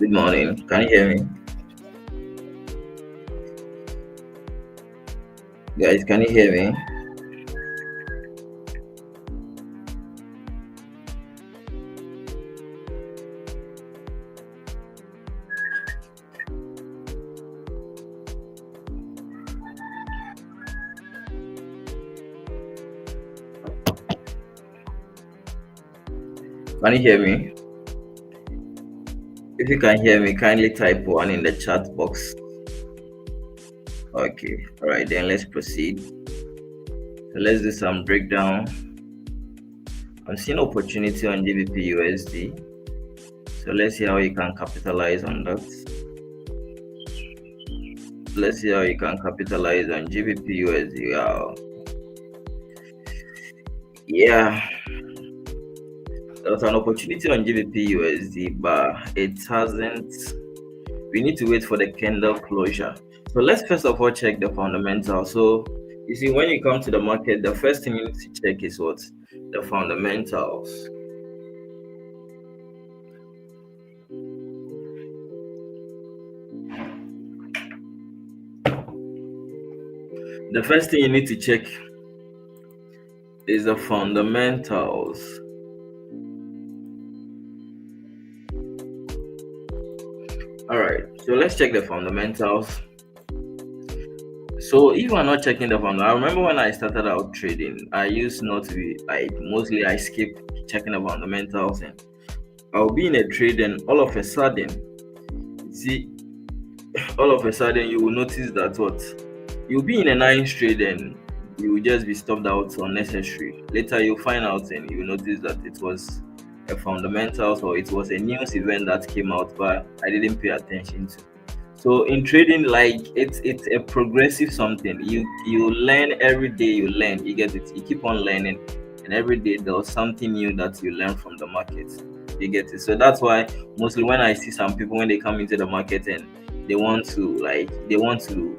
Good morning. Can you hear me? Guys, can you hear me? Can you hear me? If you can hear me, kindly type one in the chat box. Okay. All right, then let's proceed. So let's do some breakdown. I'm seeing opportunity on GBP USD. So let's see how you can capitalize on that. Let's see how you can capitalize on GBP USD. Wow. Yeah, there's an opportunity on GBP USD, but it hasn't. We need to wait for the candle closure. So let's first of all check the fundamentals. So you see, when you come to the market, the first thing you need to check is what? The fundamentals. The first thing you need to check is the fundamentals. All right, so let's check the fundamentals. So if you are not checking the fundamentals, I remember when I started out trading, I used not to be like mostly I skip checking the fundamentals, and I'll be in a trade and all of a sudden, see, all of a sudden you will notice that what you'll be in a nice trade and you will just be stopped out unnecessary. Later you'll find out and you notice that it was a fundamentals or it was a news event that came out but I didn't pay attention to. So in trading, like it's a progressive something. You learn every day. You learn. You get it. You keep on learning, and every day there's something new that you learn from the market. You get it. So that's why mostly when I see some people when they come into the market and they want to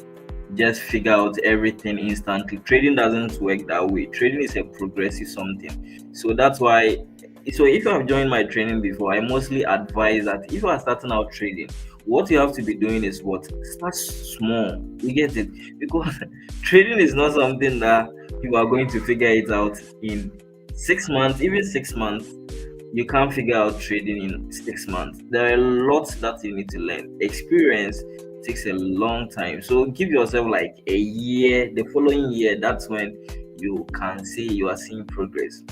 just figure out everything instantly. Trading doesn't work that way. Trading is a progressive something. So that's why. So if you have joined my training before, I mostly advise that if you are starting out trading, what you have to be doing is what? Start small. You get it? Because trading is not something that you are going to figure it out in 6 months, even 6 months. You can't figure out trading in 6 months. There are lots that you need to learn. Experience takes a long time. So give yourself like a year, the following year, that's when you can see you are seeing progress.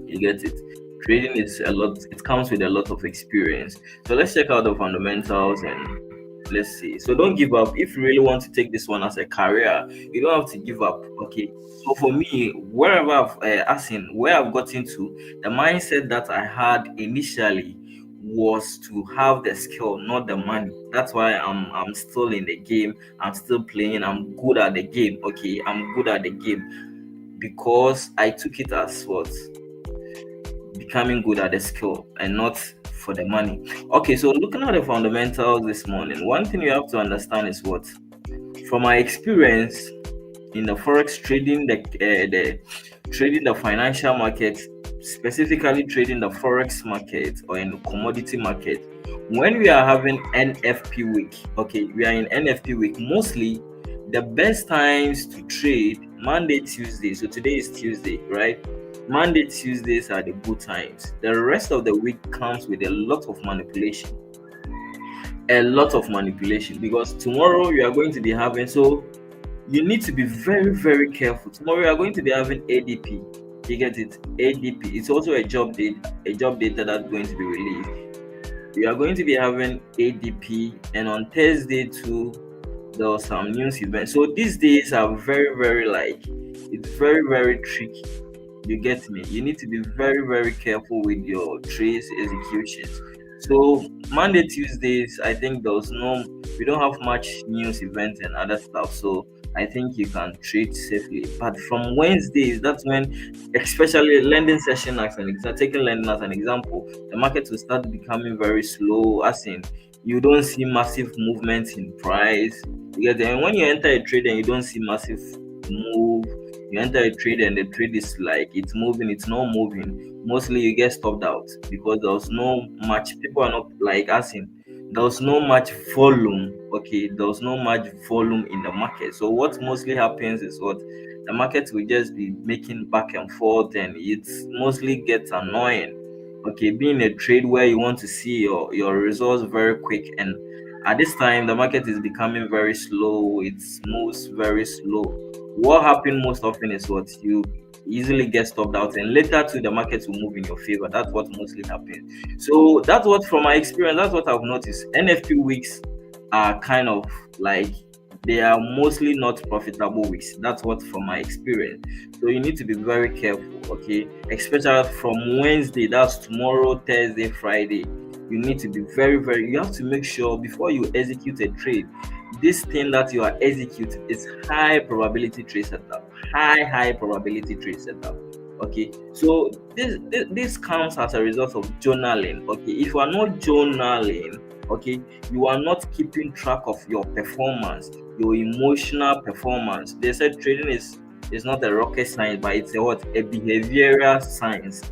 You get it? Trading is a lot, it comes with a lot of experience. So let's check out the fundamentals and let's see. So don't give up. If you really want to take this one as a career, you don't have to give up. Okay. So for me, wherever where I've gotten to, the mindset that I had initially was to have the skill, not the money. That's why I'm still in the game. I'm still playing. I'm good at the game. Okay, I'm good at the game because I took it as what becoming good at the skill and not for the money. Okay, so looking at the fundamentals this morning, one thing you have to understand is what, from my experience in the forex trading, the trading the financial market, specifically trading the forex market or in the commodity market. When we are having NFP week, okay, we are in NFP week. Mostly, the best times to trade Monday, Tuesday. So today is Tuesday, right? Monday, Tuesdays are the good times. The rest of the week comes with a lot of manipulation. A lot of manipulation because tomorrow you are going to be having, so you need to be very, very careful. Tomorrow you are going to be having ADP. You get it? ADP. It's also a job data that's going to be released. You are going to be having ADP, and on Thursday too, there was some news event. So these days are very, very like it's very, very tricky. You get me? You need to be very, very careful with your trades executions. So Monday, Tuesdays, I think we don't have much news events and other stuff. So I think you can trade safely. But from Wednesdays, that's when, especially lending session as an example, taking lending as an example, the market will start becoming very slow. As in, you don't see massive movements in price. You get it? And when you enter a trade and you don't see massive move, you enter a trade and the trade is like it's moving, it's not moving. Mostly you get stopped out because there's no much people are not like asking. there was no much volume. Okay, there was no much volume in the market. So what mostly happens is what the market will just be making back and forth, and it mostly gets annoying. Okay, being a trade where you want to see your results very quick, and at this time the market is becoming very slow. It moves very slow. What happens most often is what you easily get stopped out, and later to the market will move in your favor. That's what mostly happens. So that's what, from my experience, that's what I've noticed. NFP weeks are kind of like, they are mostly not profitable weeks. That's what, from my experience. So you need to be very careful, okay? Especially from Wednesday, that's tomorrow, Thursday, Friday. You need to be very, you have to make sure before you execute a trade, this thing that you are executing is high probability trade setup. High probability trade setup. Okay, so this comes as a result of journaling. Okay, if you are not journaling, okay, you are not keeping track of your performance, your emotional performance. They said trading is not a rocket science, but it's a what, a behavioral science.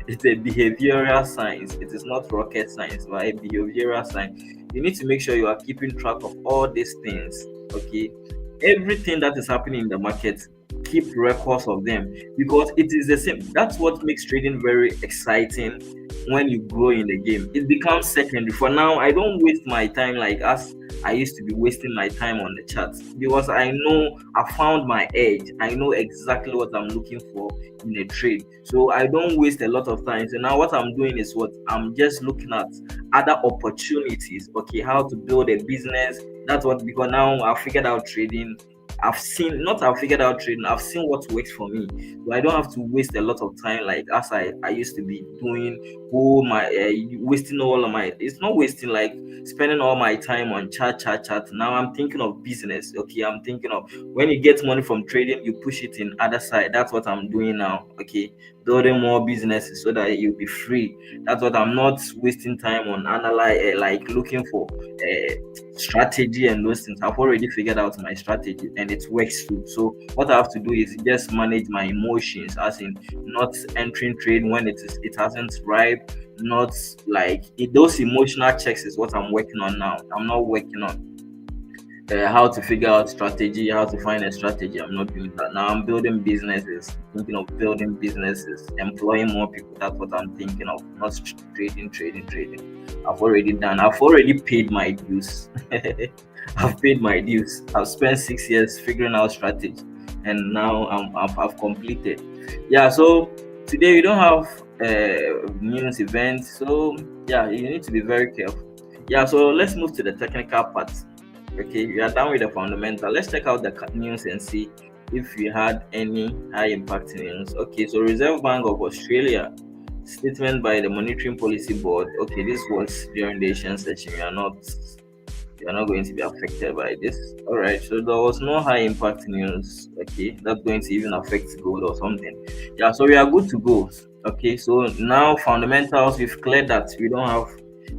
It's a behavioral science. It is not rocket science, but a behavioral science. You need to make sure you are keeping track of all these things. Okay, everything that is happening in the market, keep records of them, because it is the same. That's what makes trading very exciting. When you grow in the game, it becomes secondary. For now, I don't waste my time like as I used to be wasting my time on the charts, because I know I found my edge. I know exactly what I'm looking for in a trade, so I don't waste a lot of time. So now what I'm doing is what, I'm just looking at other opportunities. Okay, how to build a business. That's what, because now I've figured out trading. I've figured out trading, I've seen what works for me. So I don't have to waste a lot of time like as I used to be doing. Wasting all of my, it's not wasting, like spending all my time on chat. Now I'm thinking of business. Okay, I'm thinking of, when you get money from trading, you push it in other side. That's what I'm doing now. Okay, building more businesses so that you'll be free. That's what, I'm not wasting time on analyze, like looking for strategy and those things. I've already figured out my strategy and it works too. So what I have to do is just manage my emotions, as in not entering trade when it hasn't ripe. Not like those emotional checks is what I'm working on now. I'm not working on how to figure out strategy, how to find a strategy. I'm not doing that now. I'm building businesses, thinking of building businesses, employing more people. That's what I'm thinking of. Not trading. I've already paid my dues. I've paid my dues. I've spent 6 years figuring out strategy, and now I've completed. Yeah. So today we don't have news events. So yeah, you need to be very careful. Yeah. So let's move to the technical part. Okay, we are done with the fundamental. Let's check out the news and see if we had any high impact news. Okay, so Reserve Bank of Australia statement by the Monetary Policy Board. Okay, this was during the Asian session. We are not going to be affected by this. All right, so there was no high impact news. Okay, that's going to even affect gold or something. Yeah, so we are good to go. Okay, so now fundamentals, we've cleared that we don't have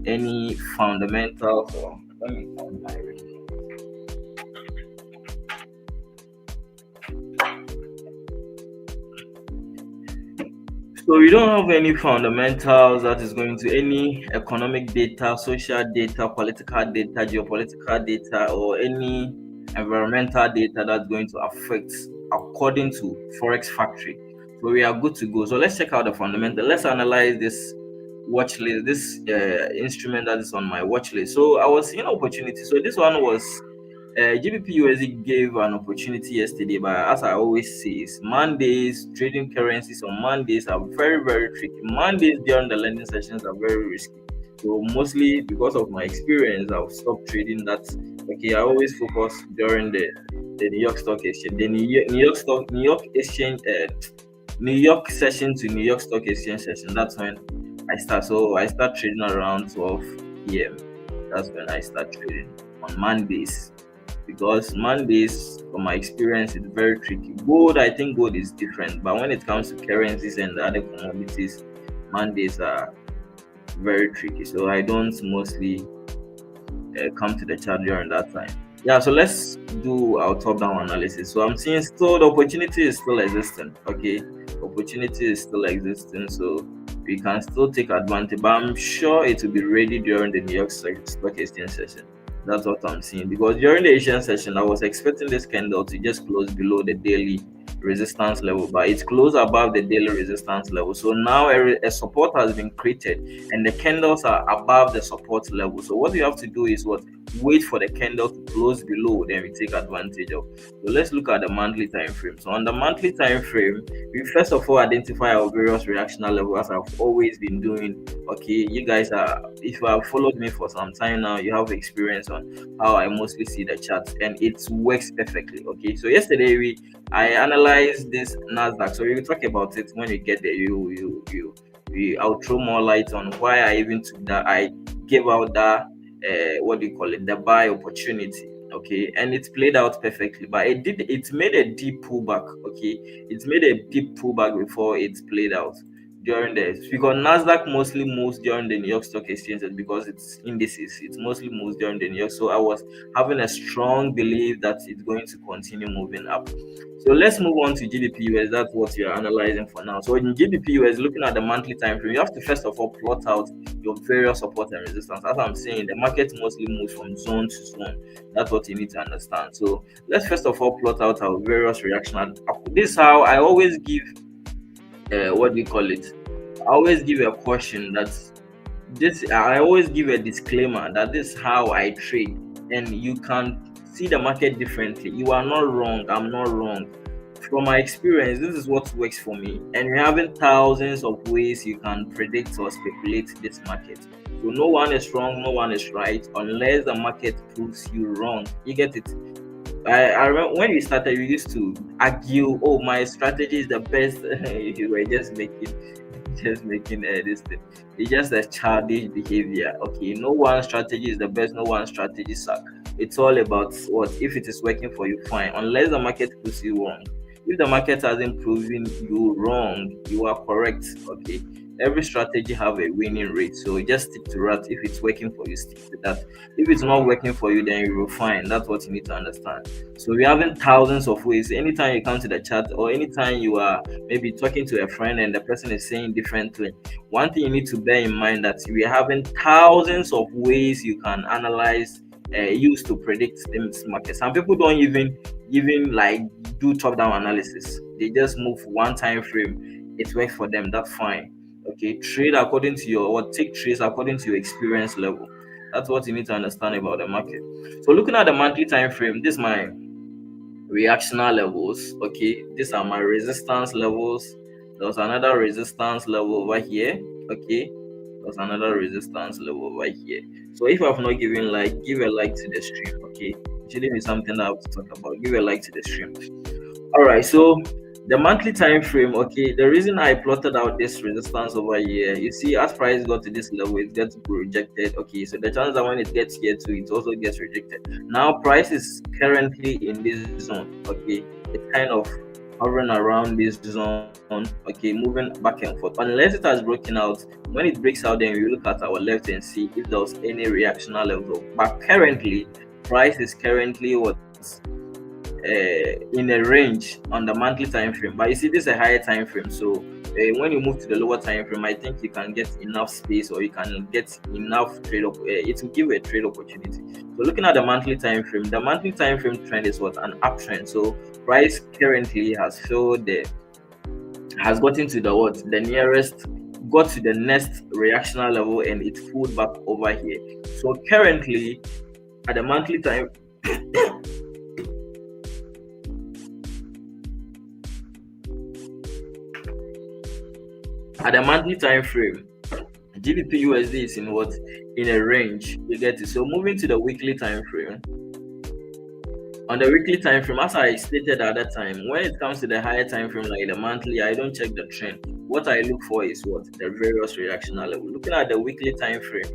any fundamentals. So let me find my So we don't have any fundamentals that is going to any economic data, social data, political data, geopolitical data, or any environmental data that's going to affect according to Forex Factory. So we are good to go. So let's check out the fundamental. Let's analyze this watch list, this instrument that is on my watch list. So I was seeing opportunity. So this one was GBP USD gave an opportunity yesterday, but as I always say, is Mondays, trading currencies on Mondays are very tricky. Mondays during the lending sessions are very risky. So mostly because of my experience, I've stopped trading that. Okay, I always focus during the New York Stock Exchange, the New York Exchange, New York session to New York Stock Exchange session. That's when I start. So I start trading around 12 p.m. That's when I start trading on Mondays, because Mondays, from my experience, is very tricky. I think gold is different, but when it comes to currencies and other commodities, Mondays are very tricky. So I don't mostly come to the chart during that time. Yeah, so let's do our top-down analysis. So I'm seeing still the opportunity is still existing. Okay, opportunity is still existing. So we can still take advantage, but I'm sure it will be ready during the New York Stock Exchange session. That's what I'm seeing, because during the Asian session, I was expecting this candle to just close below the daily resistance level, but it's closed above the daily resistance level. So now a support has been created, and the candles are above the support level. So what you have to do is what, wait for the candle to close below, then we take advantage of. So let's look at the monthly time frame. So on the monthly time frame, we first of all identify our various reactional levels, as I've always been doing. Okay, you guys are, if you have followed me for some time now, you have experience on how I mostly see the charts, and it works perfectly. Okay, so yesterday I analyzed this Nasdaq. So we will talk about it when we get there. I'll throw more light on why I even took that. I gave out that what do you call it, the buy opportunity. Okay, and it played out perfectly, but it made a deep pullback. Okay, it made a deep pullback before it played out during the, because Nasdaq mostly moves during the New York Stock Exchange, because it's indices, it mostly moves during the New York. So I was having a strong belief that it's going to continue moving up. So let's move on to GBP US. That's what you're analyzing for now. So in GBP US, looking at the monthly time frame, you have to first of all plot out your various support and resistance. As I'm saying, the market mostly moves from zone to zone. That's what you need to understand. So let's first of all plot out our various reactions. This is how I always give what do you call it? I always give a caution that this, I always give a disclaimer that this is how I trade, and you can see the market differently. You are not wrong, I'm not wrong. From my experience, this is what works for me, and we're having thousands of ways you can predict or speculate this market. So no one is wrong, no one is right, unless the market proves you wrong. You get it? I remember when we started, we used to argue, oh, my strategy is the best. You were just making this thing. It's just a childish behavior. Okay, no one strategy is the best, no one strategy suck. It's all about what, if it is working for you, fine. Unless the market proves you wrong. If the market hasn't proven you wrong, you are correct. Okay. Every strategy have a winning rate, so just stick to that. If it's working for you, stick to that. If it's not working for you, then you will find. That's what you need to understand. So we're having thousands of ways. Anytime you come to the chat, or anytime you are maybe talking to a friend and the person is saying differently, one thing you need to bear in mind that we are having thousands of ways you can analyze, use to predict this market. Some people don't even like do top down analysis. They just move one time frame. It works for them. That's fine. Okay, trade according to your, or take trades according to your experience level. That's what you need to understand about the market. So looking at the monthly time frame, this is my reactional levels. Okay, these are my resistance levels. There's another resistance level over here. Okay, there's another resistance level over here. So if I've not given like, give a like to the stream. Okay, it shouldn't be something that I have to talk about. Give a like to the stream. All right, so the monthly time frame. Okay, the reason I plotted out this resistance over here, you see, as price got to this level, it gets rejected. Okay, so the chance that when it gets here too, it also gets rejected. Now price is currently in this zone. Okay, it's kind of hovering around this zone. Okay, moving back and forth, unless it has broken out. When it breaks out, then we look at our left and see if there was any reactional level. But currently price is currently what, in a range on the monthly time frame. But you see, this is a higher time frame, so when you move to the lower time frame, I think you can get enough space, or you can get enough trade up. It will give a trade opportunity. So looking at the monthly time frame, the monthly time frame trend is what, an uptrend. So price currently has filled the, has gotten to the what, the nearest, got to the next reactional level, and it pulled back over here. So currently at the monthly time at the monthly time frame, GBP USD is in what, in a range. You get it. So moving to the weekly time frame. On the weekly time frame, as I stated at that time, when it comes to the higher time frame like the monthly, I don't check the trend. What I look for is what, the various reactional level. Looking at the weekly time frame.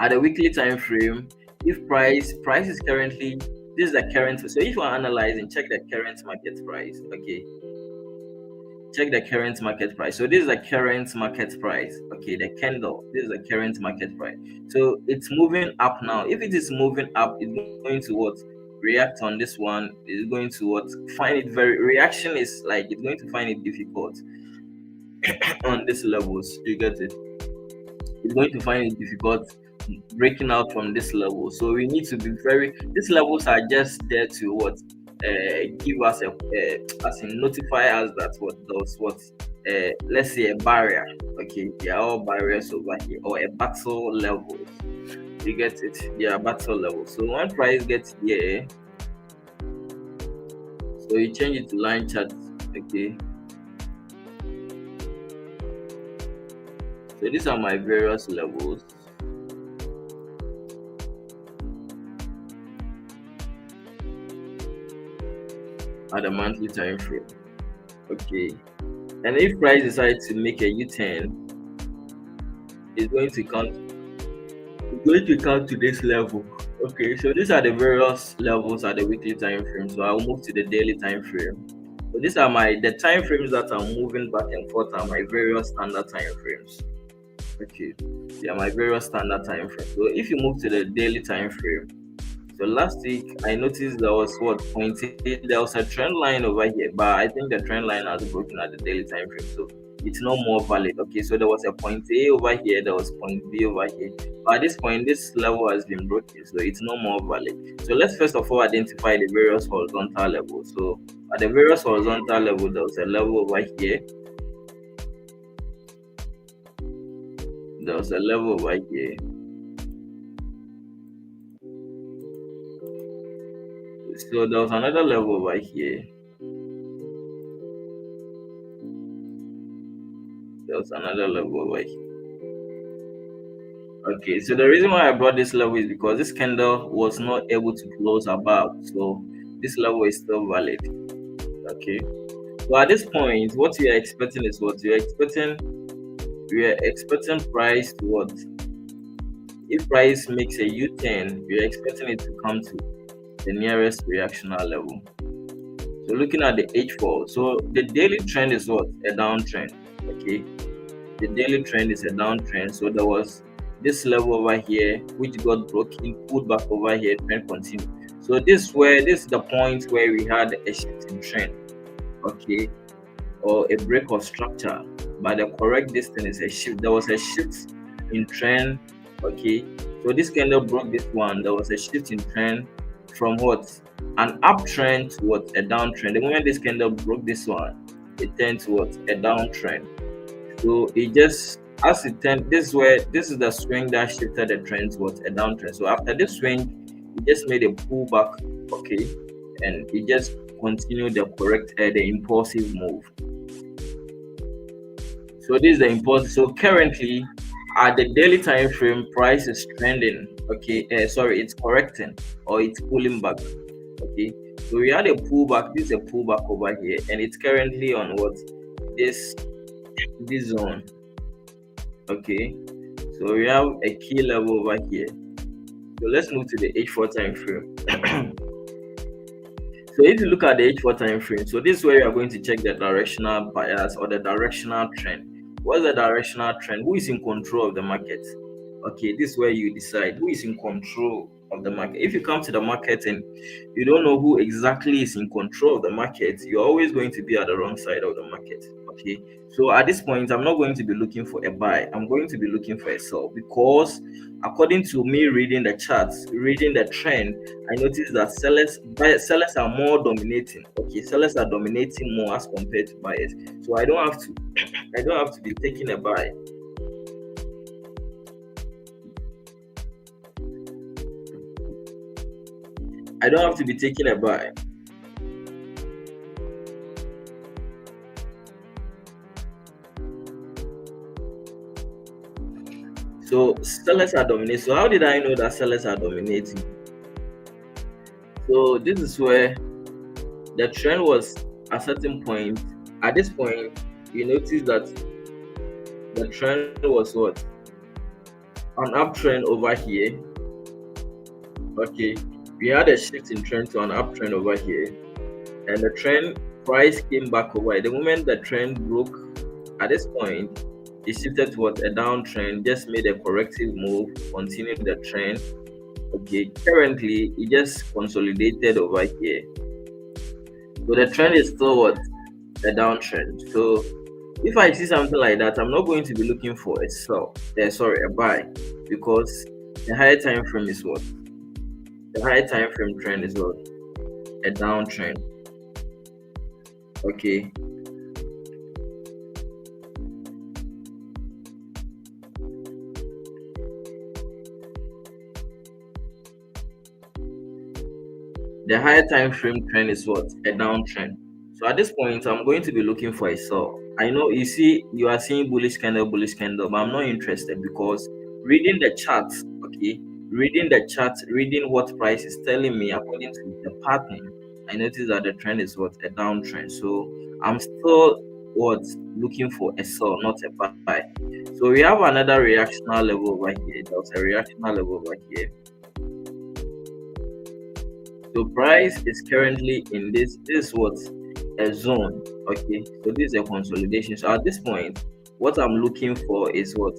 At the weekly time frame, if price is currently, this is the current. So if you are analyzing, check the current market price. Okay, check the current market price. So this is the current market price. Okay, the candle, this is the current market price. So it's moving up now. If it is moving up, it's going to what, react on this one. It's going to what, find it very, reaction is like, it's going to find it difficult. on these levels. You get it? It's going to find it difficult breaking out from this level. So we need to be very. These levels are just there to what give us a as in notify us that what those what let's say a barrier. Okay, they are all barriers over here or a battle level. You get it? They are battle levels. So when price gets here, so you change it to line chart. Okay. So these are my various levels. At the monthly time frame. Okay. And if price decides to make a U-turn, it's going to count. It's going to count to this level. Okay. So these are the various levels at the weekly time frame. So I'll move to the daily time frame. So these are the time frames that I'm moving back and forth are my various standard time frames. Okay. They are my various standard time frames. So if you move to the daily time frame, so last week I noticed there was there was a trend line over here, but I think the trend line has broken at the daily time frame, so it's no more valid. Okay, so there was a point A over here, there was point B over here, but at this point this level has been broken, so it's no more valid. So let's first of all identify the various horizontal levels. So at the various horizontal level, there was a level over here, there was a level over here. So there was another level over here. There was another level over here. Okay, so the reason why I brought this level is because this candle was not able to close above. So this level is still valid. Okay. So at this point, what we are expecting is what? We are expecting price to what? If price makes a U-turn, we are expecting it to come to the nearest reactional level. So looking at the H4, so the daily trend is what? A downtrend. Okay, the daily trend is a downtrend. So there was this level over here which got broken, pulled back over here, trend continued. So this is the point where we had a shift in trend. Okay, or a break of structure. But the correct distance is a shift. There was a shift in trend. Okay, so this candle broke this one. There was a shift in trend from what? An uptrend to what? A downtrend. The moment this candle broke this one, it turned to what? A downtrend. So it just as it turned this is the swing that shifted the trend to what? A downtrend. So after this swing, it just made a pullback. Okay, and it just continued the correct the impulsive move. So this is the impulsive. So currently at the daily time frame, price is trending. Okay, sorry, it's correcting or it's pulling back. Okay, so we had a pullback. This is a pullback over here, and it's currently on what? This zone. Okay, so we have a key level over here. So let's move to the H4 time frame. So if you look at the H4 time frame, so this is where you are going to check the directional bias or the directional trend. What's the directional trend? Who is in control of the market? Okay, this is where you decide who is in control of the market. If you come to the market and you don't know who exactly is in control of the market, you're always going to be at the wrong side of the market. Okay, so at this point, I'm not going to be looking for a buy. I'm going to be looking for a sell, because according to me reading the charts, reading the trend, I noticed that sellers are more dominating. Okay, sellers are dominating more as compared to buyers. So I don't have to be taking a buy. I don't have to be taking a buy. So sellers are dominating. So how did I know that sellers are dominating? So this is where the trend was a certain point. At this point, you notice that the trend was what? An uptrend over here. Okay, we had a shift in trend to an uptrend over here, and the trend price came back over. The moment the trend broke, at this point, it shifted towards a downtrend, just made a corrective move, continued the trend. Okay, currently it just consolidated over here. So the trend is still what? A downtrend. So If I see something like that, I'm not going to be looking for a sell. Sorry, a buy, because the higher time frame is what? The higher time frame trend is what? A downtrend. Okay. The higher time frame trend is what? A downtrend. So at this point, I'm going to be looking for a sell. I know you see, you are seeing bullish candle, but I'm not interested because reading the charts, okay, reading what price is telling me according to the pattern, I notice that the trend is what? A downtrend. So I'm still what? Looking for a sell, not a buy. So we have another reactional level over here. There's a reactional level over here. So price is currently in this is what? A zone. Okay, so this is a consolidation. So at this point, what I'm looking for is what?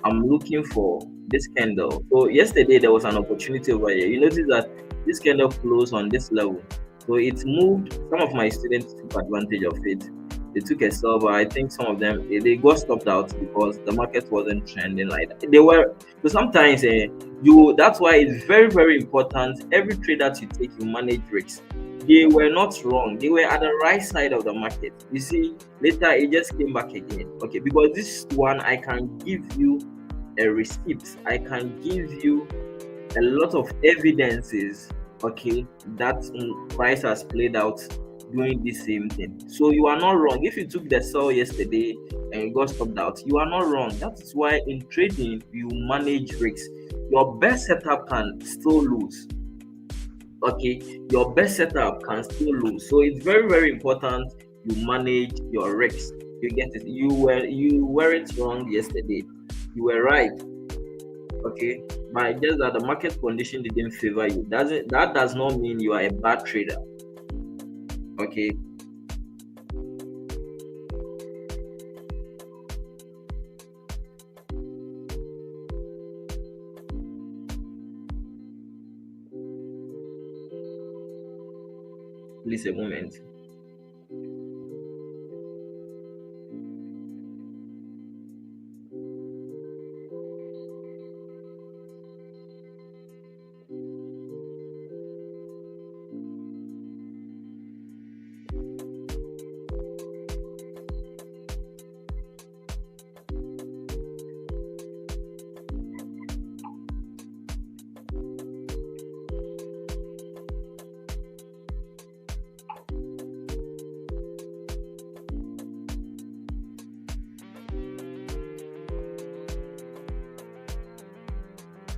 I'm looking for this candle. So yesterday there was an opportunity over here. You notice that this candle closed on this level. So it moved. Some of my students took advantage of it. They took a sell, but I think some of them they got stopped out because the market wasn't trending like that. They were, so sometimes you, that's why it's very very important. Every trade that you take, you manage risks. They were not wrong. They were at the right side of the market. You see, later it just came back again. Okay, because this one I can give you a receipt. I can give you a lot of evidences. Okay, that price has played out doing the same thing. So you are not wrong. If you took the sell yesterday and you got stopped out, you are not wrong. That is why in trading you manage risks. Your best setup can still lose. Okay, your best setup can still lose. So it's very very important you manage your risks. You get it? You weren't wrong yesterday. You were right. Okay, but just that the market condition didn't favor you. That does not mean you are a bad trader. Okay. Please a moment.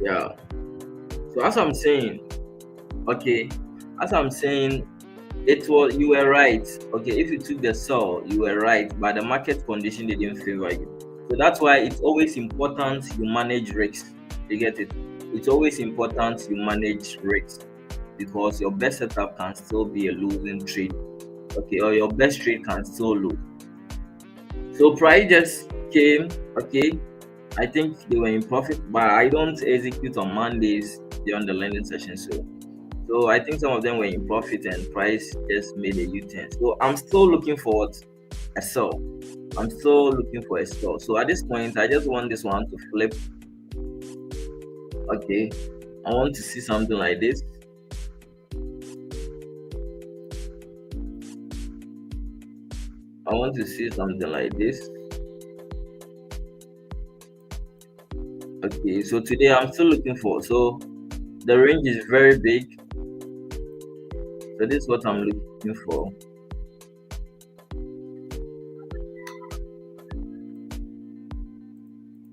Yeah. So as I'm saying, okay, as I'm saying, it was, you were right. Okay, if you took the sell, you were right, but the market condition didn't favor you. So that's why it's always important you manage risks. You get it? It's always important you manage risks because your best setup can still be a losing trade. Okay, or your best trade can still lose. So price just came. Okay, I think they were in profit, but I don't execute on Mondays during the lending session. So I think some of them were in profit and price just made a U-turn. So I'm still looking for a sell. I'm still looking for a sell. So at this point, I just want this one to flip. Okay, I want to see something like this. I want to see something like this. Okay, so today I'm still looking for. So the range is very big. So this is what I'm looking for.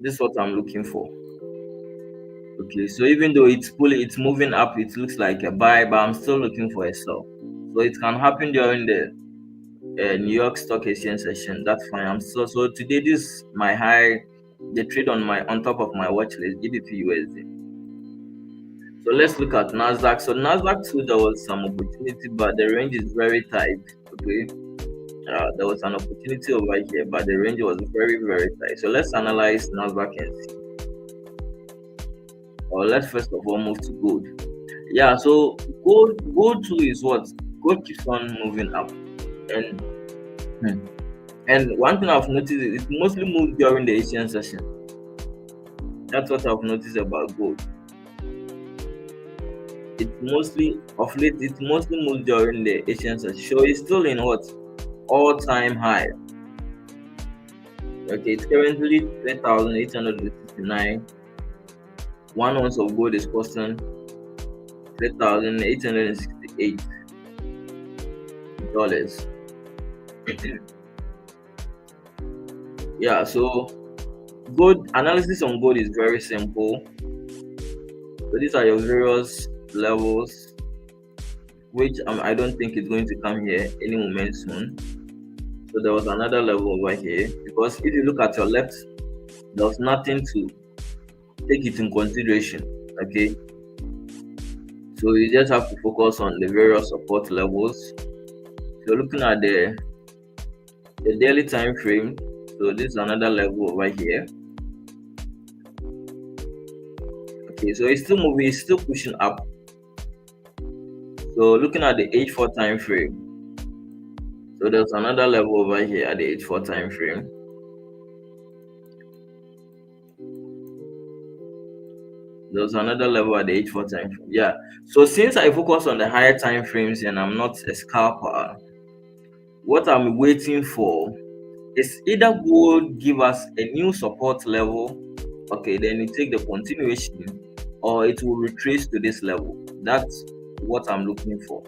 This is what I'm looking for. Okay, so even though it's moving up, it looks like a buy, but I'm still looking for a sell. So it can happen during the New York Stock Exchange session. That's fine. I'm still, so today this is my high, the trade on top of my watch list, GBP USD. So let's look at Nasdaq. So Nasdaq too, there was some opportunity, but the range is very tight. Okay, there was an opportunity over here, but the range was very very tight. So let's analyze Nasdaq and see. Or let's first of all move to gold. Yeah, so gold too is what? Gold keeps on moving up, and And one thing I've noticed is it mostly moves during the Asian session. That's what I've noticed about gold. It's mostly of late, it mostly moves during the Asian session. So it's still in what? All-time high. Okay, it's currently 3,869. 1 ounce of gold is costing $3,868. Yeah, so gold analysis on gold is very simple. So these are your various levels, which I don't think it's going to come here any moment soon. So there was another level over here, because if you look at your left, there's nothing to take it in consideration. Okay, so you just have to focus on the various support levels. So looking at the daily time frame, so this is another level over here. Okay, so it's still moving, it's still pushing up. So looking at the H4 time frame, so there's another level over here at the H4 time frame. There's another level at the H4 time frame. Yeah. So since I focus on the higher time frames and I'm not a scalper, what I'm waiting for is either gold give us a new support level, okay, then you take the continuation, or it will retrace to this level. That's what I'm looking for,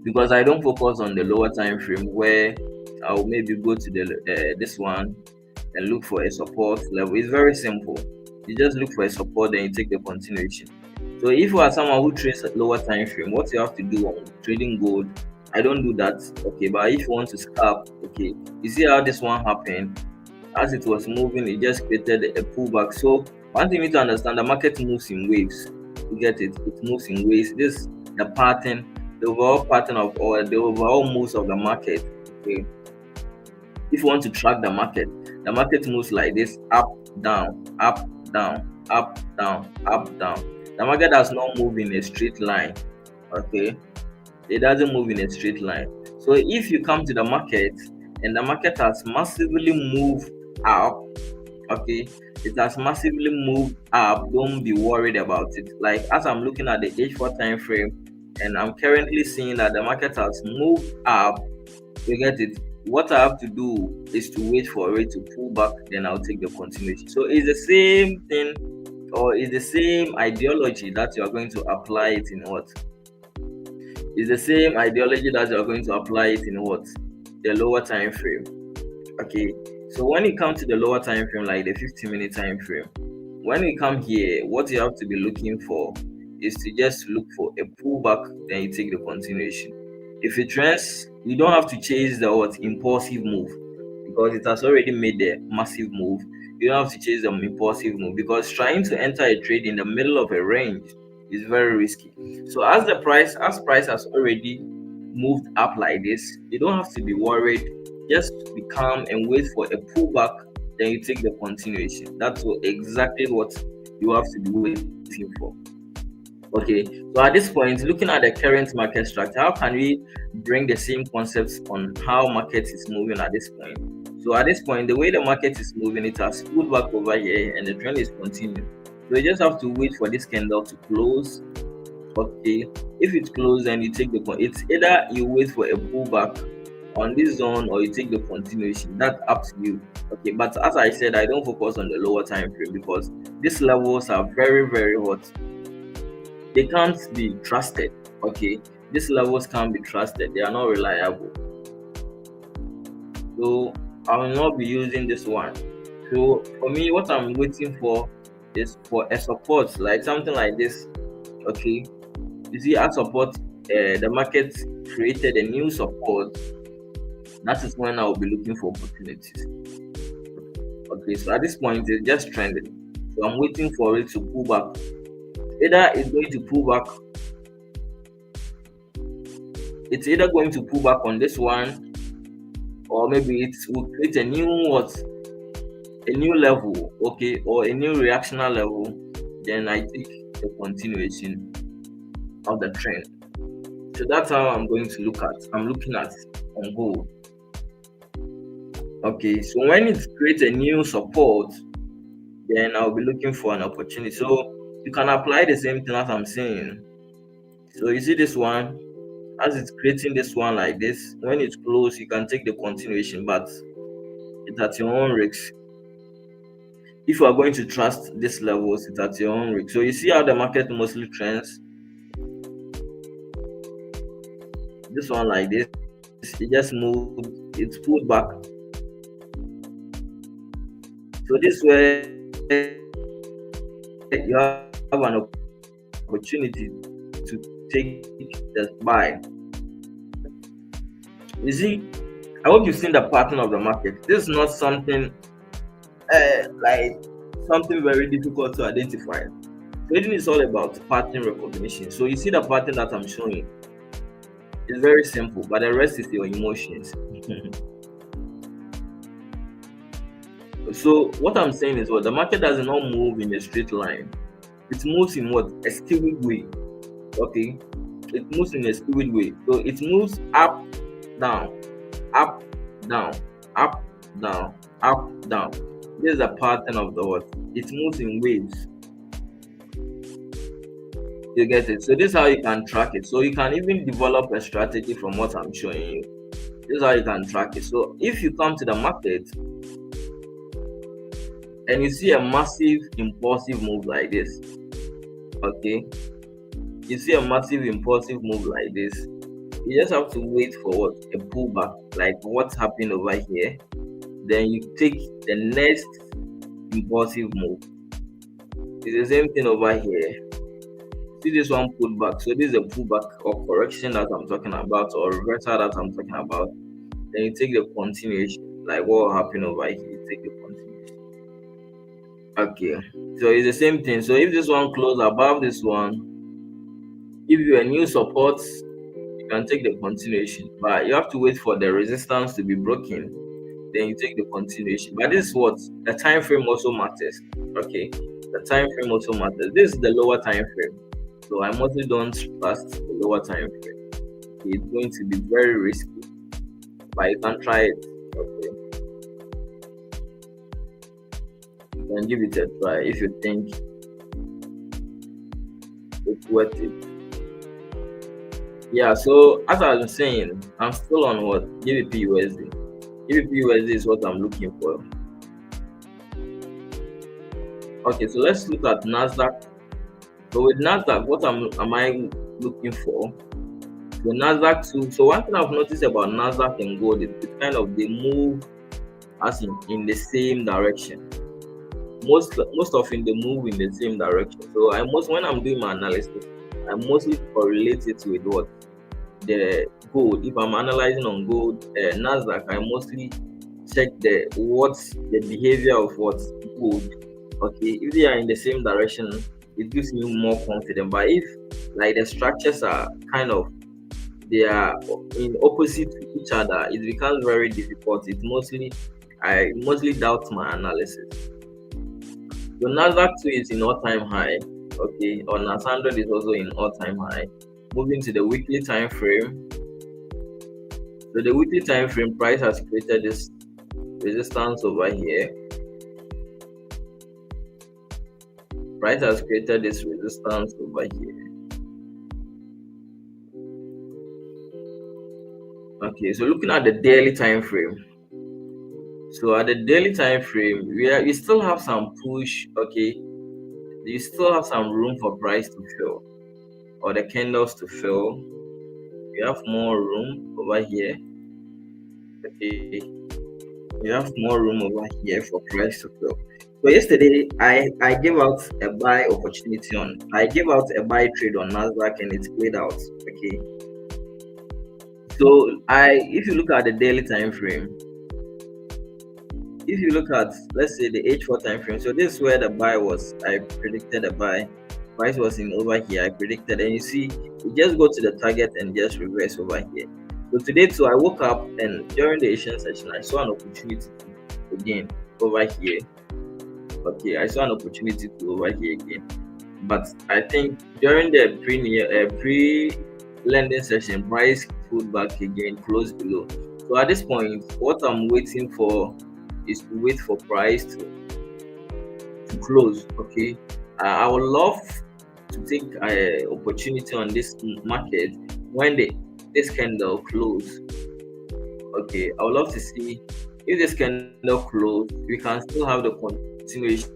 because I don't focus on the lower time frame where I'll maybe go to the this one and look for a support level. It's very simple. You just look for a support, then you take the continuation. So if you are someone who trades at lower time frame, what you have to do on trading gold, I don't do that. Okay, but if you want to scalp, okay, you see how this one happened. As it was moving, it just created a pullback. So one thing you need to understand, the market moves in waves. You get it? It moves in waves. This the pattern, the overall pattern of or the overall moves of the market. Okay. If you want to track the market moves like this: up, down, up, down, up, down, up, down. The market does not move in a straight line. Okay, it doesn't move in a straight line. So if you come to the market and the market has massively moved up, okay, it has massively moved up, don't be worried about it. Like as I'm looking at the H4 time frame and I'm currently seeing that the market has moved up, you get it. What I have to do is to wait for it to pull back, then I'll take the continuation. So it's the same thing, or it's the same ideology that you are going to apply it in what? It's the same ideology that you are going to apply it in what? The lower time frame. Okay. So when you come to the lower time frame, like the 15-minute time frame, when we come here, what you have to be looking for is to just look for a pullback, then you take the continuation. If it trends, you don't have to chase the what impulsive move, because it has already made the massive move. You don't have to chase the impulsive move, because trying to enter a trade in the middle of a range is very risky. So as price has already moved up like this, you don't have to be worried. Just be calm and wait for a pullback, then you take the continuation. That's exactly what you have to be waiting for. Okay, so at this point, looking at the current market structure, how can we bring the same concepts on how market is moving at this point? So at this point, the way the market is moving, it has pulled back over here and the trend is continuing. So you just have to wait for this candle to close. Okay, if it closes, then you take the point. It's either you wait for a pullback on this zone or you take the continuation. That's up to you. Okay, but as I said, I don't focus on the lower time frame, because these levels are very, very hot. They can't be trusted. Okay, these levels can't be trusted. They are not reliable. So I will not be using this one. So for me, what I'm waiting for is for a support, like something like this. Okay, you see, as support, the market created a new support. That is when I will be looking for opportunities. Okay, so at this point, it's just trending. So I'm waiting for it to pull back. Either it's going to pull back, it's either going to pull back on this one, or maybe it will create a new a new level, okay, or a new reactional level. Then I take the continuation of the trend. So that's how I'm going to look at. I'm looking at on gold. Okay, so when it creates a new support, then I'll be looking for an opportunity. So you can apply the same thing as I'm saying. So you see this one, as it's creating this one like this, when it's closed, you can take the continuation, but it's at your own risk. If you are going to trust these levels, it's at your own risk. So you see how the market mostly trends. This one like this, it just moved, it's pulled back. So this way you have an opportunity to take the buy. You see, I hope you've seen the pattern of the market. This is not something like something very difficult to identify. Trading is all about pattern recognition. So you see the pattern that I'm showing. It's very simple, but the rest is your emotions. So what I'm saying is what the market does not move in a straight line. It moves in what? A skewed way. Okay. It moves in a skewed way. So it moves up, down, up, down, up, down, up, down. This is a pattern of the what? It moves in waves. You get it? So this is how you can track it. So you can even develop a strategy from what I'm showing you. This is how you can track it. So if you come to the market and you see a massive impulsive move like this, okay, you see a massive impulsive move like this, you just have to wait for what? A pullback, like what's happening over here. Then you take the next impulsive move. It's the same thing over here. See this one pulled back. So this is a pullback or correction that I'm talking about, or reversal that I'm talking about. Then you take the continuation, like what happened over here. You take the continuation. Okay, so it's the same thing. So if this one close above this one, give you a new support, you can take the continuation. But you have to wait for the resistance to be broken. Then you take the continuation. But this is what the time frame also matters. Okay, the time frame also matters. This is the lower time frame. So I mostly don't trust the lower time frame. It's going to be very risky, but you can try it. Okay, you can give it a try if you think it's worth it. Yeah. So as I was saying, I'm still on what? GBP USD. GBP USD is what I'm looking for. Okay, so let's look at Nasdaq. So with Nasdaq, what am I looking for? The Nasdaq too. So one thing I've noticed about Nasdaq and gold is it's kind of they move as in the same direction. Most often they move in the same direction. So when I'm doing my analysis, I mostly correlate it with what? The gold. If I'm analyzing on gold, Nasdaq, I mostly check what's the behavior of what gold. Okay, if they are in the same direction, it gives me more confidence. But if like the structures are kind of they are in opposite to each other, it becomes very difficult. I mostly doubt my analysis. So Nasdaq too is in all-time high. Okay, or Nas 100 is also in all-time high. Moving to the weekly time frame. So the weekly time frame price has created this resistance over here. Price has created this resistance over here. Okay, so looking at the daily time frame. So at the daily time frame, we still have some push. Okay, you still have some room for price to fill or the candles to fill. We have more room over here. Okay, we have more room over here for price to fill. So yesterday I gave out a buy opportunity I gave out a buy trade on Nasdaq and it played out. Okay. So if you look at the daily time frame, if you look at let's say the H4 time frame, so this is where the buy was. I predicted a buy. Price was in over here. I predicted, and you see, you just go to the target and just reverse over here. So today too, I woke up and during the Asian session, I saw an opportunity again over here. Okay, I saw an opportunity to over here again, but I think during the pre-lending session, price pulled back again, close below. So at this point, what I'm waiting for is to wait for price to close. Okay, I would love to take opportunity on this market when this candle close. Okay, I would love to see if this candle close, we can still have the continuation,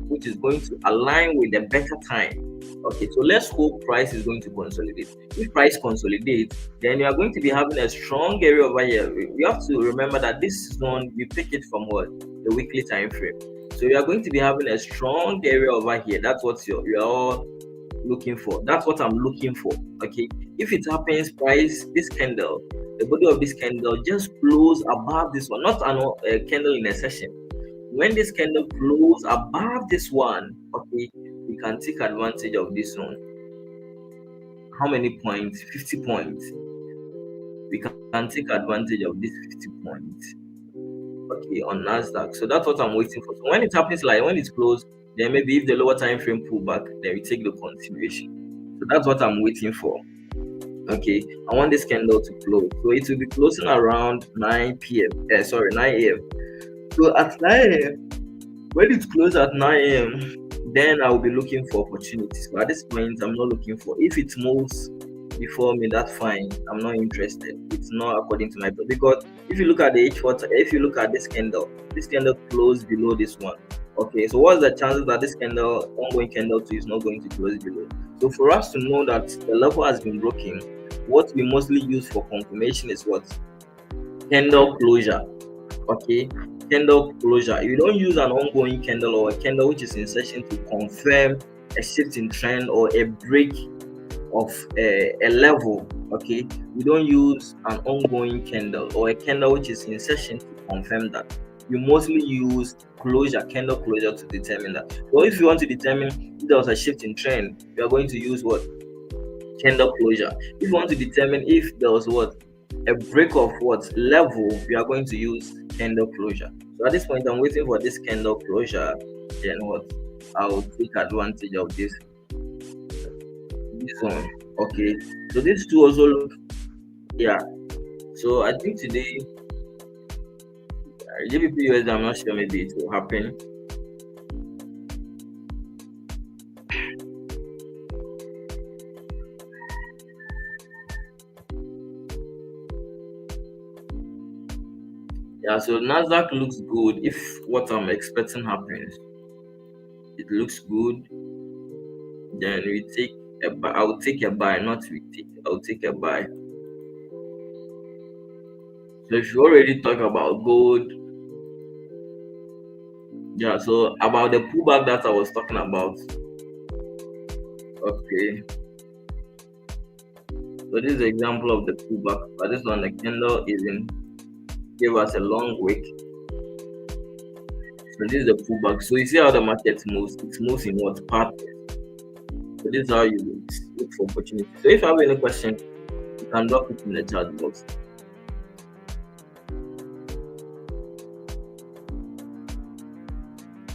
which is going to align with the better time. Okay, so let's hope price is going to consolidate. If price consolidates, then you are going to be having a strong area over here. We have to remember that this zone, we pick it from what? The weekly time frame. So you are going to be having a strong area over here. That's what you're all looking for. That's what I'm looking for. Okay, if it happens, price this candle, the body of this candle just close above this one, not a candle in a session. When this candle close above this one, okay, we can take advantage of this one. How many points? 50 points. We can take advantage of this 50 points. Okay, on Nasdaq. So that's what I'm waiting for. So when it happens, like when it's closed, then maybe if the lower time frame pull back, then we take the continuation. So that's what I'm waiting for. Okay, I want this candle to close. So it will be closing around 9 p.m. 9 a.m. So at 9 a.m., when it closes at 9 a.m., then I will be looking for opportunities. But at this point, I'm not looking for. If it moves before me, that's fine. I'm not interested. It's not according to my plan. Because if you look at the H4, if you look at this candle closed below this one. Okay, so what's the chances that this candle, ongoing candle 2, is not going to close below? So for us to know that the level has been broken, what we mostly use for confirmation is what? Candle closure. Okay, candle closure. You don't use an ongoing candle or a candle which is in session to confirm a shift in trend or a break of a level. Okay, we don't use an ongoing candle or a candle which is in session to confirm that. You mostly use candle closure to determine that. So if you want to determine if there was a shift in trend, you are going to use what? Candle closure. If you want to determine if there was what? A break of what level, we are going to use candle closure. So at this point, I'm waiting for this candle closure. Then what? I'll take advantage of this one. Okay. So these two also look, yeah. So I think today, GBP USD, I'm not sure, maybe it will happen. Yeah, so Nasdaq looks good if what I'm expecting happens. It looks good. Then we take a buy. I'll take a buy, not we take. I'll take a buy. So if you already talk about gold, yeah. So about the pullback that I was talking about. Okay. So this is an example of the pullback. But this one, the candle is in, gave us a long wick. So this is the pullback. So you see how the market moves. It moves in what part? So this is how you look for opportunity. So if you have any question, you can drop it in the chat box.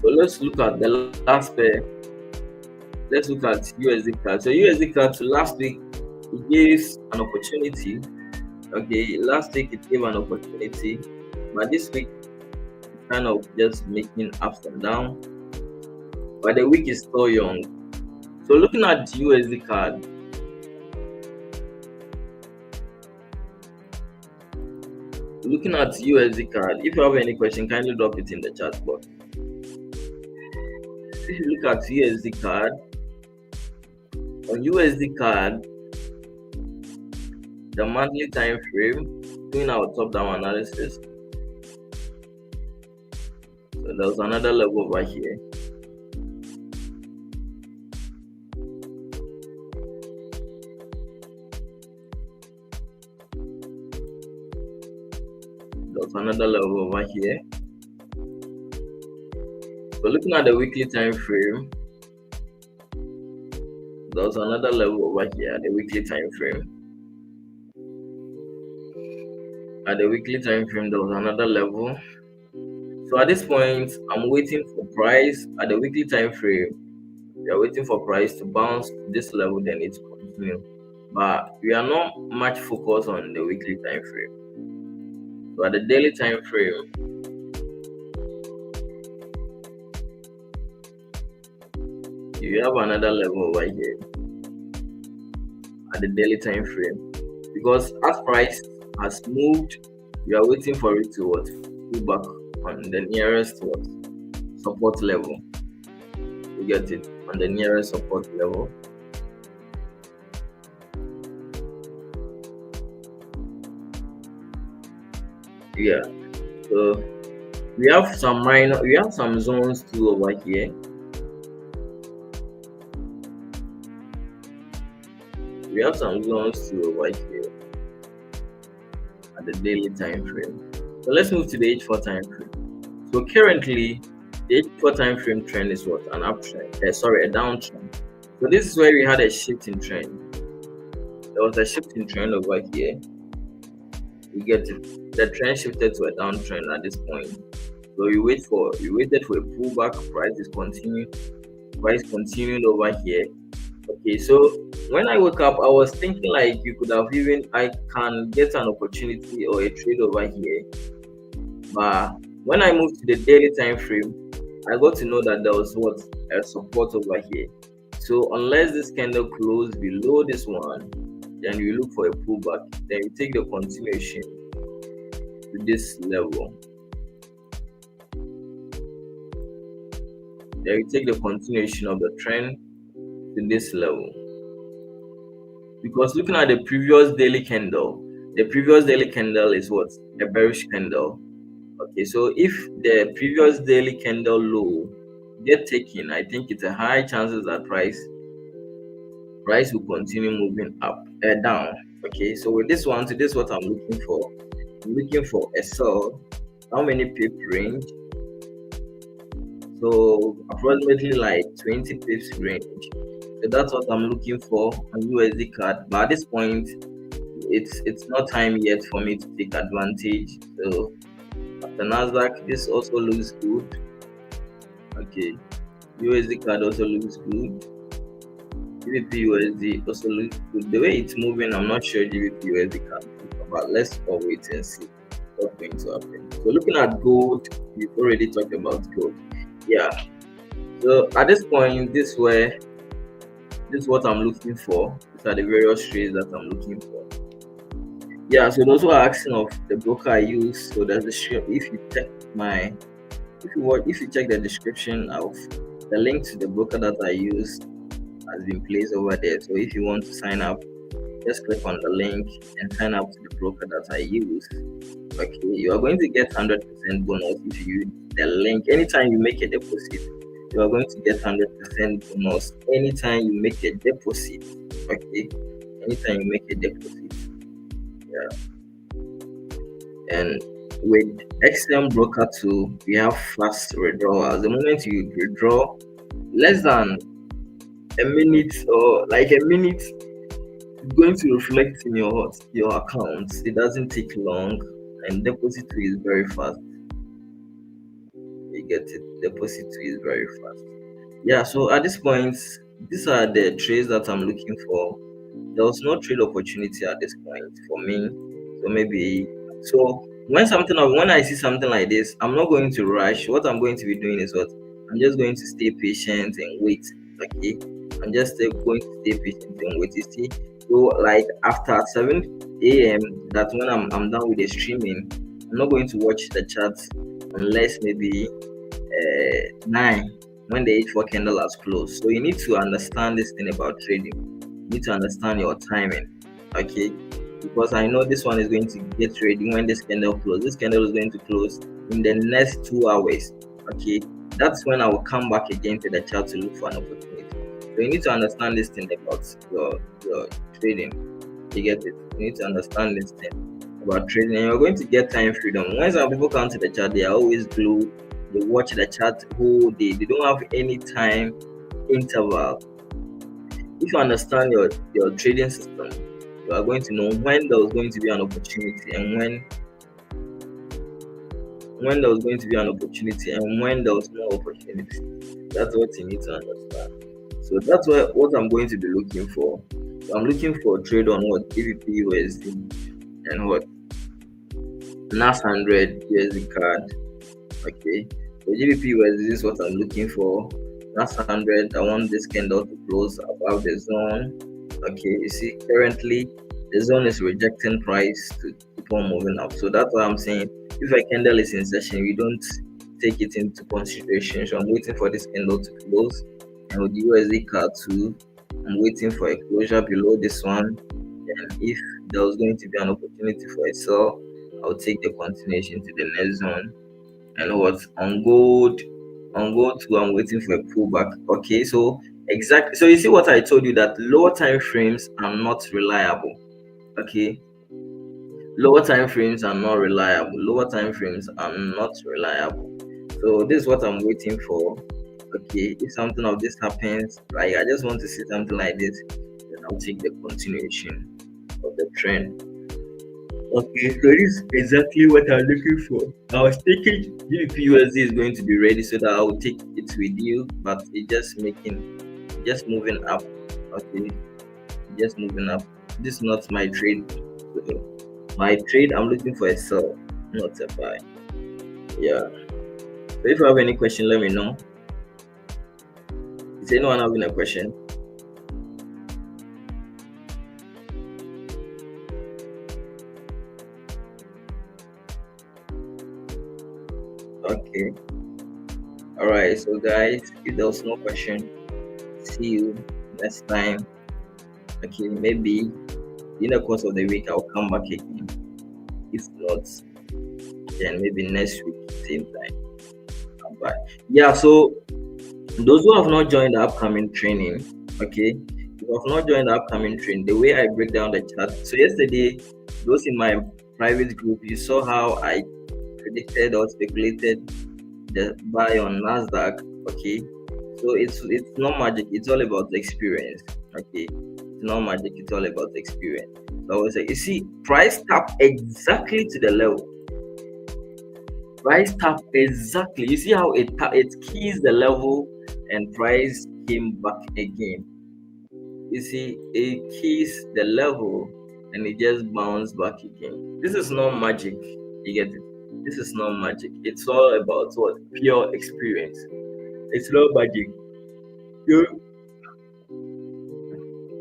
So let's look at the last pair. Let's look at USD CAD. So USD CAD, so last week it gave an opportunity. Okay, last week it gave an opportunity, but this week it's kind of just making ups and down. But the week is still young. So looking at USD CAD, if you have any question, kindly drop it in the chat box. If you look at USD CAD, on USD CAD, the monthly time frame, doing our top-down analysis. So there's another level over here. There's another level over here. So looking at the weekly time frame, there's another level over here, the weekly time frame. At the weekly time frame, there was another level. So at this point, I'm waiting for price at the weekly time frame. We are waiting for price to bounce to this level, then it continue. But we are not much focused on the weekly time frame. So at the daily time frame, you have another level over here at the daily time frame. Because as price has moved, you are waiting for it to what? Go back on the nearest what? Support level. You get it? On the nearest support level. Yeah. So we have some zones too over here. We have some zones too over here at the daily time frame. So let's move to the H4 time frame. So currently, the H4 time frame trend is what? An uptrend. Sorry, a downtrend. So this is where we had a shift in trend. There was a shift in trend over here. We get it. The trend shifted to a downtrend at this point. So we waited for a pullback. Price continued over here. Okay, so when I woke up, I was thinking like I can get an opportunity or a trade over here. But when I moved to the daily time frame, I got to know that there was what? A support over here. So unless this candle closed below this one, then you look for a pullback. Then you take the continuation to this level. Then you take the continuation of the trend to this level. Because looking at the previous daily candle is what? A bearish candle. Okay, so if the previous daily candle low get taken, I think it's a high chances that price will continue moving up down. Okay, so with this one, so this is what I'm looking for. I'm looking for a sell. How many pip range? So approximately like 20 pips range. So that's what I'm looking for on USD card. But at this point, it's not time yet for me to take advantage. So after Nasdaq, this also looks good. Okay, USD card also looks good. GBP USD also looks good. The way it's moving, I'm not sure GBP USD can move, but let's all wait and see what's going to happen. So looking at gold, we've already talked about gold. Yeah. So at this point, this is what I'm looking for. These are the various trades that I'm looking for. Yeah, so those who are asking of the broker I use, so there's if you check the description of the link to the broker that I use has been placed over there. So if you want to sign up, just click on the link and sign up to the broker that I use. Okay, you are going to get 100% bonus if you use the link. Anytime you make a deposit, you are going to get 100% bonus anytime you make a deposit. Okay, anytime you make a deposit. Yeah. And with XM Broker 2, we have fast withdrawals. The moment you withdraw, less than a minute or like a minute, it's going to reflect in your account. It doesn't take long, and deposit fee is very fast. You get it? Deposit fee is very fast. Yeah, so at this point, these are the trades that I'm looking for. There was no trade opportunity at this point for me. So when I see something like this, I'm not going to rush. What I'm going to be doing is I'm just going to stay patient and wait. Okay, I'm just going to stay patient and wait. You see, so like after 7 a.m., that's when I'm done with the streaming. I'm not going to watch the charts unless maybe 9 when the H4 candle has closed. So you need to understand this thing about trading. You need to understand your timing. Okay, because I know this one is going to get ready when this candle closes. This candle is going to close in the next 2 hours. Okay, that's when I will come back again to the chart to look for an opportunity. So you need to understand this thing about your trading. You get it? You need to understand this thing about trading, and you're going to get time freedom. When some people come to the chart, they are always glued. They watch the chart whole day. They don't have any time interval. If you understand your trading system, you are going to know when there was going to be an opportunity and when there was going to be an opportunity and when there was no opportunity. That's what you need to understand. So that's what I'm going to be looking for. So I'm looking for a trade on what GBP USD and what NAS 100 USD card. Okay, so GBP USD is what I'm looking for. NAS 100, I want this candle to close above the zone. Okay, you see, currently the zone is rejecting price to keep on moving up. So that's why I'm saying if a candle is in session, we don't take it into consideration. So I'm waiting for this candle to close. And with the USD card too, I'm waiting for a closure below this one. And if there was going to be an opportunity for a sell, I'll take the continuation to the next zone. And what on gold too, I'm waiting for a pullback. Okay, so exactly, so you see what I told you, that lower time frames are not reliable. Okay, lower time frames are not reliable. Lower time frames are not reliable. So this is what I'm waiting for. Okay, if something of this happens, like I just want to see something like this, then I'll take the continuation of the trend. Okay, so this is exactly what I'm looking for. I was thinking GBP USD is going to be ready so that I'll take it with you, but it's just moving up. Okay, just moving up. This is not my trade. My trade, I'm looking for a sell, not a buy. Yeah. So if you have any question, let me know. Is anyone having a question? Okay. All right. So guys, if there was no question, see you next time. Okay. Maybe in the course of the week I'll come back again. If not, then maybe next week same time. Bye. Yeah. So those who have not joined the upcoming training, okay, if you have not joined the upcoming training, the way I break down the chart. So yesterday, those in my private group, you saw how I predicted or speculated the buy on Nasdaq. Okay, so it's not magic. It's all about the experience. Okay, it's not magic. It's all about the experience. So I was like, you see, price tap exactly to the level. Price tap exactly. You see how it keys the level and price came back again. You see, it keys the level and it just bounced back again. This is not magic. You get it? This is not magic. It's all about what? Pure experience. It's not magic. You,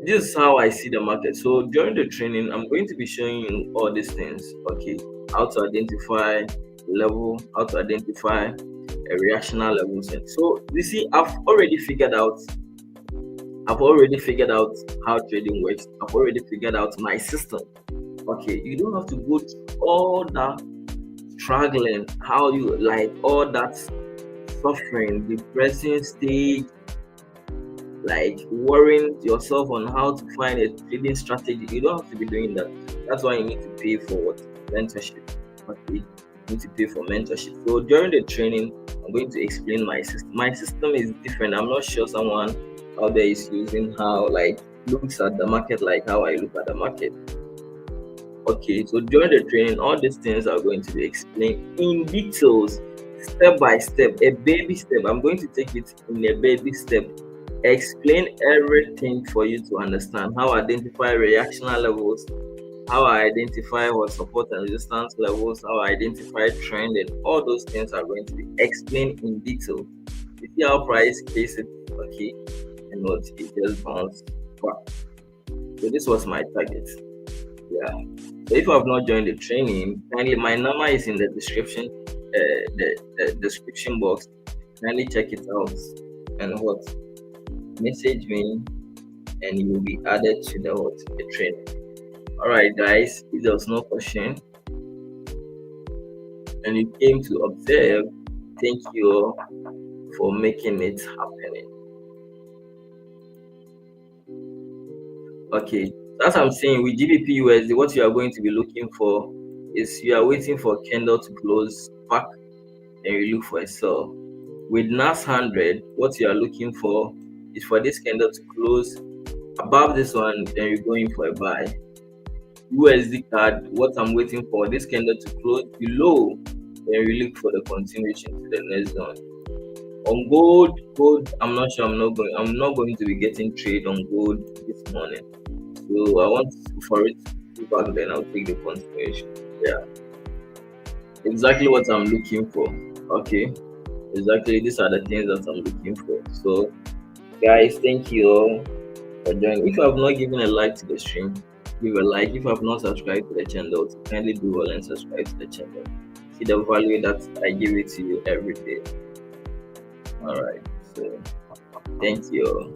this is how I see the market. So during the training, I'm going to be showing you all these things. Okay, how to identify level, how to identify a reactional level. So you see, I've already figured out how trading works. I've already figured out my system. Okay, you don't have to go through all that struggling, how you like all that suffering, depressing stage, like worrying yourself on how to find a trading strategy. You don't have to be doing that. That's why you need to pay for what? Mentorship. Okay, you need to pay for mentorship. So during the training, I'm going to explain my system. My system is different. I'm not sure someone out there is using how like looks at the market like how I look at the market. Okay, so during the training, all these things are going to be explained in details, step by step, a baby step. I'm going to take it in a baby step, explain everything for you to understand how I identify reactional levels, how I identify what support and resistance levels, how I identify trend, and all those things are going to be explained in detail. You see how price case it, okay, and what it just bounced back. So this was my target. Yeah. So if you have not joined the training, kindly my number is in the description, the description box. Kindly check it out and what message me, and you will be added to the training. All right, guys. If there was no question and you came to observe, thank you all for making it happening. Okay. As I'm saying, with GBP USD, what you are going to be looking for is you are waiting for candle to close back and you look for a sell. With NAS 100, what you are looking for is for this candle to close above this one, then you're going for a buy. USD card, what I'm waiting for, this candle to close below, then you look for the continuation to the next one. On gold, I'm not sure. I'm not going to be getting trade on gold this morning. So I want for it to go back, then I'll take the continuation. Yeah. exactly what I'm looking for. Okay, exactly these are the things that I'm looking for. So, guys, thank you all for joining. If you have not given a like to the stream, give a like. If you have not subscribed to the channel, kindly do well and subscribe to the channel. See the value that I give it to you every day. All right. So, thank you all.